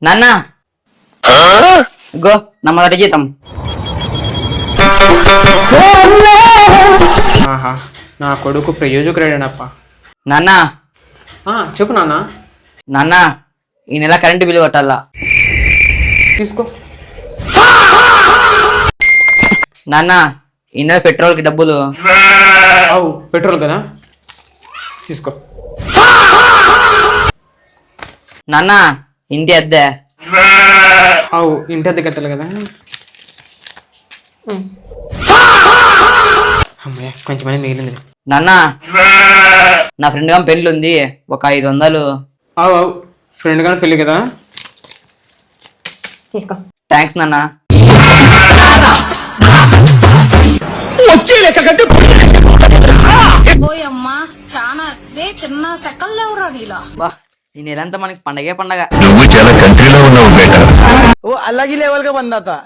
నాన్న గో నా మొదటి జీతం. ఆహా, నా కొడుకు ప్రయోజకుడేనప్ప. నాన్న చెప్పు నాన్న. నాన్న ఈ నెల కరెంటు బిల్లు కట్టాలా. తీసుకో. నాన్న ఈ నెల పెట్రోల్కి డబ్బులు. అవు పెట్రోల్ కదా, తీసుకో. నాన్న ఇంటి అద్దె. అవు ఇంటి అద్దె కట్టాలి కదా. అమ్మయ్య, కొంచెమని మిగిలింది. నాన్న నా ఫ్రెండ్ గా పెళ్ళి ఉంది, ఒక 500. అవు అవు ఫ్రెండ్ గాని పెళ్ళి కదా, తీసుకో. థ్యాంక్స్ నాన్న. ఓయమ్మా చాలా చిన్న సెకండ్ లేవురా నీలా. బా ఈ నెలంతా మనకి పండగే పండగ. నువ్వు చాలా కంట్రీలో ఉన్నావు బేటా. वो अलग ही लेवल का बंदा था।